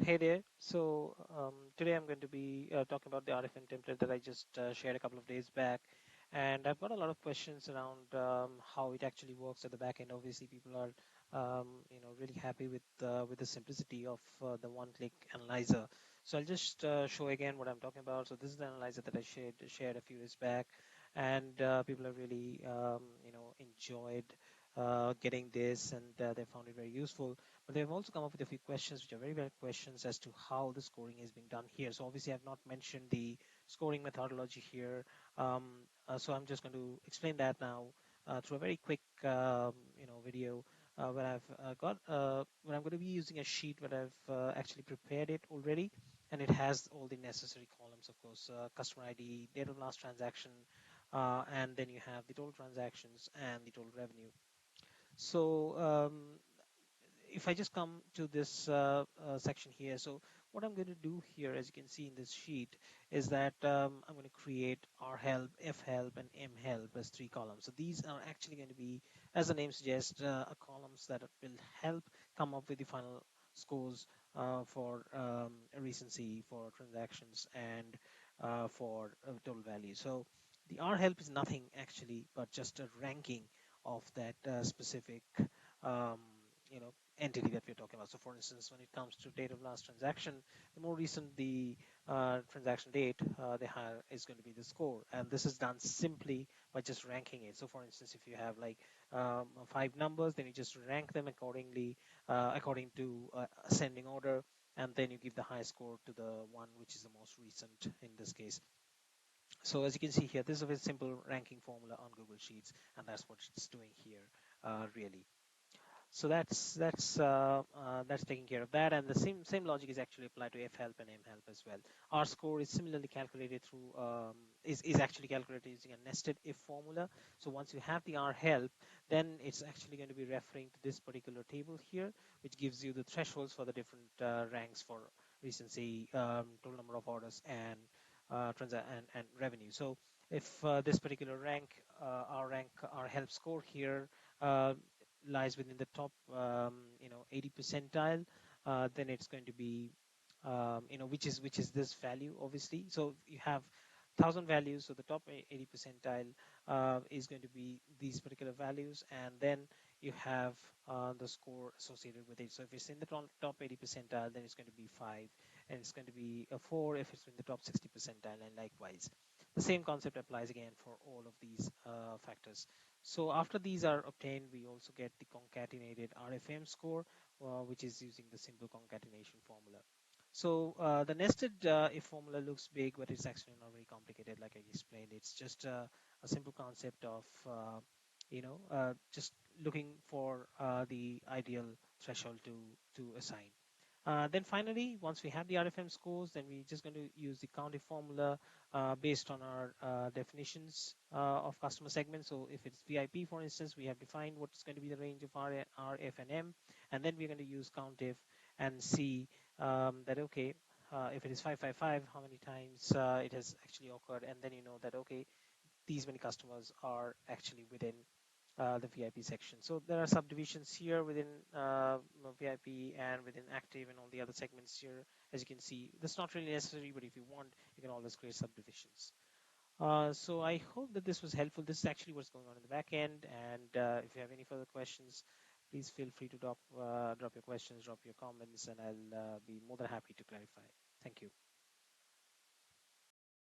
Hey there. Today I'm going to be talking about the RFM template that I just shared a couple of days back, and I've got a lot of questions around how it actually works at the back end. Obviously, people are really happy with the simplicity of the one-click analyzer. So I'll just show again what I'm talking about. So this is the analyzer that I shared a few days back, and people have really enjoyed getting this, and they found it very useful. But they've also come up with a few questions, which are very valid questions as to how the scoring is being done here. So obviously, I've not mentioned the scoring methodology here. Um, so I'm just going to explain that now through a very quick, video where where I'm going to be using a sheet where I've actually prepared it already, and it has all the necessary columns, of course, customer ID, date of last transaction, and then you have the total transactions and the total revenue. So if I just come to this section here, so what I'm going to do here, as you can see in this sheet, is that I'm going to create R help, F help, and M help as three columns. So these are actually going to be, as the name suggests, columns that will help come up with the final scores for recency, for transactions, and for total value. So the R help is nothing actually, but just a ranking of that specific um, you know entity that we're talking about. So for instance, when it comes to date of last transaction, the more recent the transaction date, the higher is going to be the score. And this is done simply by just ranking it. So for instance, if you have like five numbers, then you just rank them accordingly, according to ascending order, and then you give the highest score to the one which is the most recent in this case. So as you can see here, this is a very simple ranking formula on Google Sheets, and that's what it's doing here, really. So that's taking care of that, and the same logic is actually applied to F help and M help as well. Our score is similarly calculated through is actually calculated using a nested if formula. So once you have the R help, then it's actually going to be referring to this particular table here, which gives you the thresholds for the different ranks for recency, total number of orders, and and revenue. So if this particular our help score here. Uh, Lies within the top 80 percentile, then it's going to be which is this value obviously. So you have 1,000 values, so the top 80 percentile is going to be these particular values, and then you have the score associated with it. So if it's in the top 80 percentile, then it's going to be 5, and it's going to be a 4 if it's in the top 60 percentile, and likewise the same concept applies again for all of these factors. So after these are obtained, we also get the concatenated RFM score, which is using the simple concatenation formula. So the nested if formula looks big, but it's actually not very complicated. Like I explained, it's just a simple concept of just looking for the ideal threshold to assign. Then finally, once we have the RFM scores, then we're just going to use the countif formula based on our definitions of customer segments. So if it's VIP, for instance, we have defined what's going to be the range of R, F, and M, and then we're going to use countif and see that okay, if it is 555, how many times it has actually occurred, and then you know that okay, these many customers are actually within the VIP section. So there are subdivisions here within VIP and within active and all the other segments here. As you can see, that's not really necessary, but if you want, you can always create subdivisions. So I hope that this was helpful. This is actually what's going on in the back end. And if you have any further questions, please feel free to drop your questions, drop your comments, and I'll be more than happy to clarify. Thank you.